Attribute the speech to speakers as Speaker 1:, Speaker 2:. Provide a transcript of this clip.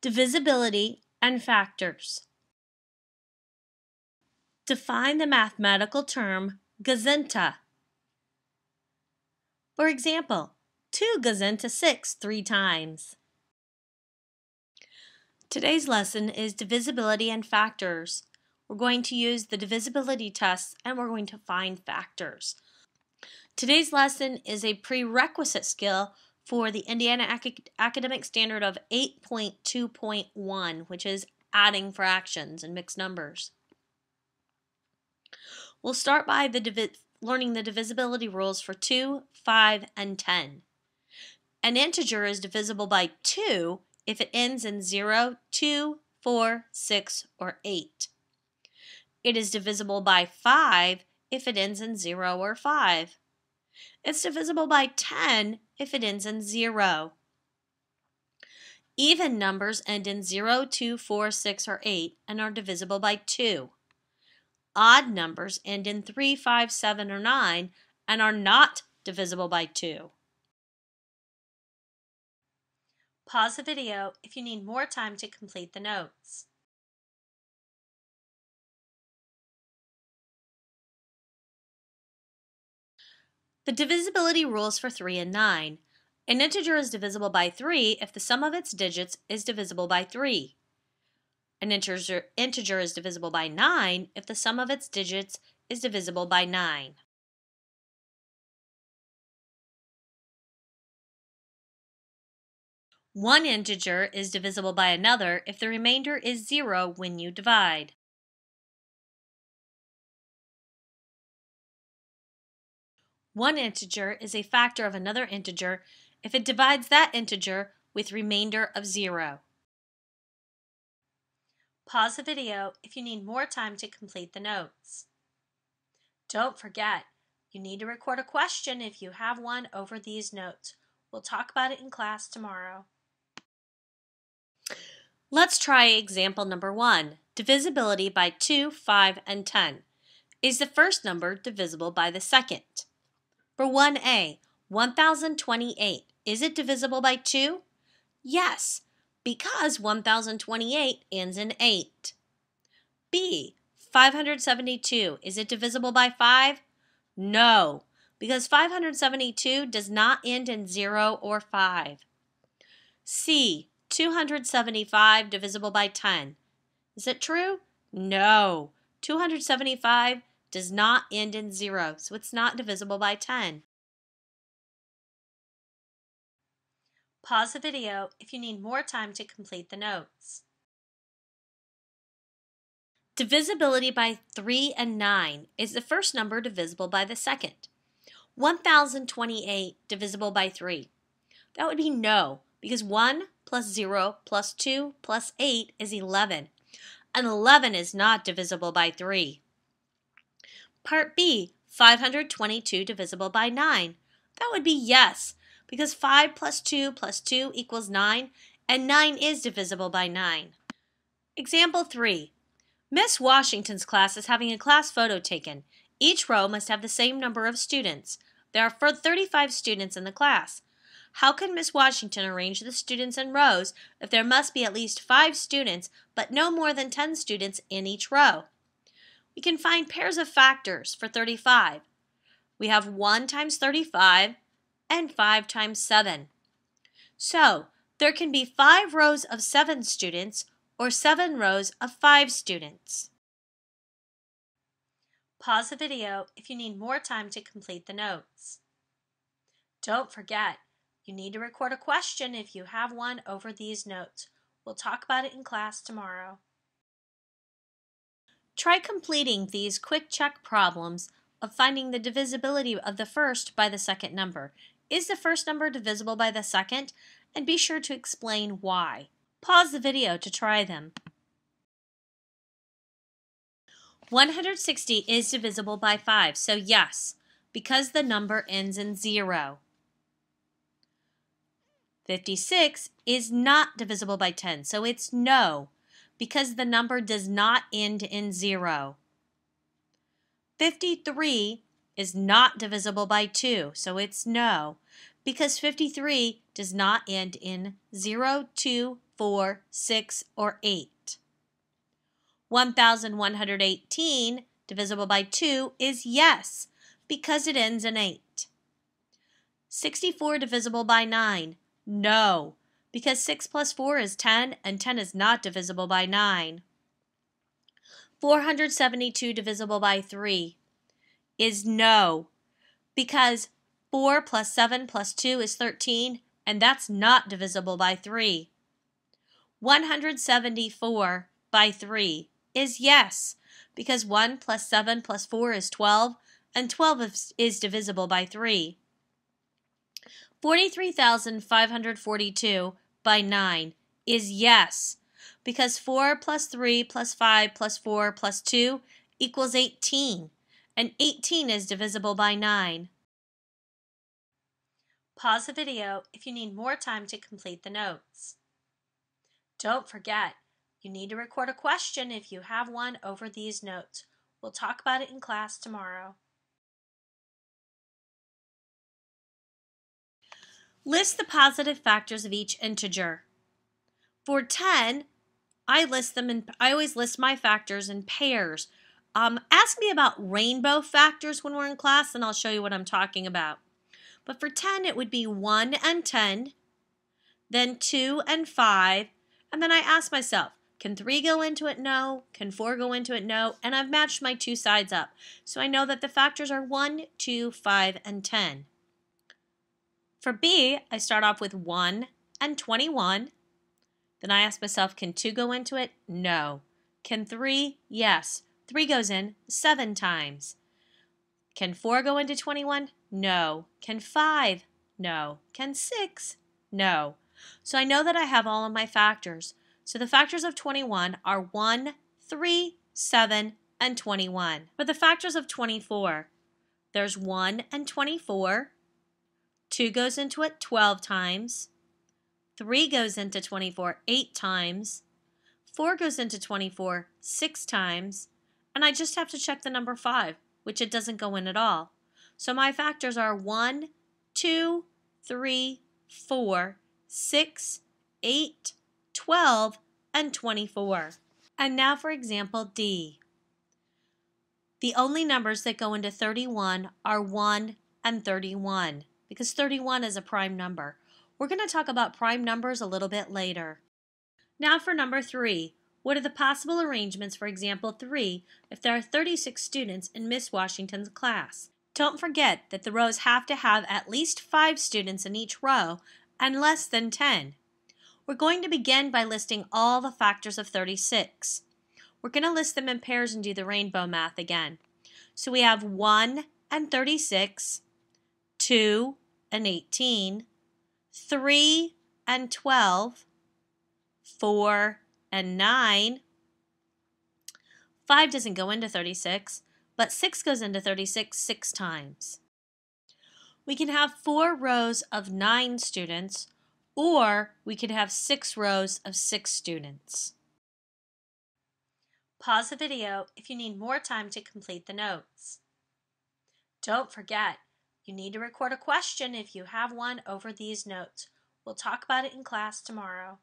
Speaker 1: Divisibility and Factors. Define the mathematical term gazenta. For example, 2 goes into 6 3 times. Today's lesson is divisibility and factors. We're going to use the divisibility tests and we're going to find factors. Today's lesson is a prerequisite skill for the Indiana Academic Standard of 8.2.1, which is adding fractions and mixed numbers. We'll start by learning the divisibility rules for 2, 5, and 10. An integer is divisible by 2 if it ends in 0, 2, 4, 6, or 8. It is divisible by 5 if it ends in 0 or 5. It's divisible by 10 if it ends in 0. Even numbers end in 0, 2, 4, 6, or 8 and are divisible by 2. Odd numbers end in 3, 5, 7, or 9 and are not divisible by 2. Pause the video if you need more time to complete the notes. The divisibility rules for 3 and 9. An integer is divisible by 3 if the sum of its digits is divisible by 3. An integer is divisible by 9 if the sum of its digits is divisible by 9. One integer is divisible by another if the remainder is 0 when you divide. One integer is a factor of another integer if it divides that integer with remainder of 0. Pause the video if you need more time to complete the notes. Don't forget, you need to record a question if you have one over these notes. We'll talk about it in class tomorrow. Let's try example number 1, divisibility by 2, 5, and 10. Is the first number divisible by the second? For 1a, 1028, is it divisible by 2? Yes, because 1028 ends in 8. B, 572, is it divisible by 5? No, because 572 does not end in 0 or 5. C, 275 divisible by 10. Is it true? No, 275 does not end in 0, so it's not divisible by 10. Pause the video if you need more time to complete the notes. Divisibility by 3 and 9. Is the first number divisible by the second? 1028 divisible by 3. That would be no, because 1 plus 0 plus 2 plus 8 is 11, and 11 is not divisible by 3. Part B, 522 divisible by 9. That would be yes, because 5 plus 2 plus 2 equals 9, and 9 is divisible by 9. Example 3. Miss Washington's class is having a class photo taken. Each row must have the same number of students. There are 35 students in the class. How can Miss Washington arrange the students in rows if there must be at least 5 students, but no more than 10 students in each row? We can find pairs of factors for 35. We have 1 times 35 and 5 times 7. So, there can be 5 rows of 7 students or 7 rows of 5 students. Pause the video if you need more time to complete the notes. Don't forget, you need to record a question if you have one over these notes. We'll talk about it in class tomorrow. Try completing these quick check problems of finding the divisibility of the first by the second number. Is the first number divisible by the second? And be sure to explain why. Pause the video to try them. 160 is divisible by 5, so yes, because the number ends in 0. 56 is not divisible by 10, so it's no, because the number does not end in 0. 53 is not divisible by 2, so it's no, because 53 does not end in 0, 2, 4, 6, or 8. 1,118 divisible by 2 is yes, because it ends in 8. 64 divisible by 9, no, because 6 plus 4 is 10, and 10 is not divisible by 9. 472 divisible by 3 is no, because 4 plus 7 plus 2 is 13, and that's not divisible by 3. 174 by 3 is yes, because 1 plus 7 plus 4 is 12, and 12 is divisible by 3. 43,542 by 9 is yes, because 4 plus 3 plus 5 plus 4 plus 2 equals 18, and 18 is divisible by 9. Pause the video if you need more time to complete the notes. Don't forget, you need to record a question if you have one over these notes. We'll talk about it in class tomorrow. List the positive factors of each integer. For 10, I always list my factors in pairs. Ask me about rainbow factors when we're in class, and I'll show you what I'm talking about. But for 10, it would be 1 and 10, then 2 and 5, and then I ask myself, can 3 go into it? No. Can 4 go into it? No. And I've matched my two sides up. So I know that the factors are 1, 2, 5, and 10. For B, I start off with 1 and 21. Then I ask myself, can 2 go into it? No. Can 3? Yes. 3 goes in 7 times. Can 4 go into 21? No. Can 5? No. Can 6? No. So I know that I have all of my factors. So the factors of 21 are 1, 3, 7, and 21. For the factors of 24, there's 1 and 24. 2 goes into it 12 times. 3 goes into 24 8 times. 4 goes into 24 6 times. And I just have to check the number 5, which it doesn't go in at all. So my factors are 1, 2, 3, 4, 6, 8, 12, and 24. And now for example D. The only numbers that go into 31 are 1 and 31, because 31 is a prime number. We're going to talk about prime numbers a little bit later. Now for number 3. What are the possible arrangements for example 3 if there are 36 students in Miss Washington's class? Don't forget that the rows have to have at least 5 students in each row and less than 10. We're going to begin by listing all the factors of 36. We're going to list them in pairs and do the rainbow math again. So we have 1 and 36, 2 and 18, 3 and 12, 4 and 9. 5 doesn't go into 36, but 6 goes into 36 6 times. We can have 4 rows of 9 students, or we could have 6 rows of 6 students. Pause the video if you need more time to complete the notes. Don't forget, you need to record a question if you have one over these notes. We'll talk about it in class tomorrow.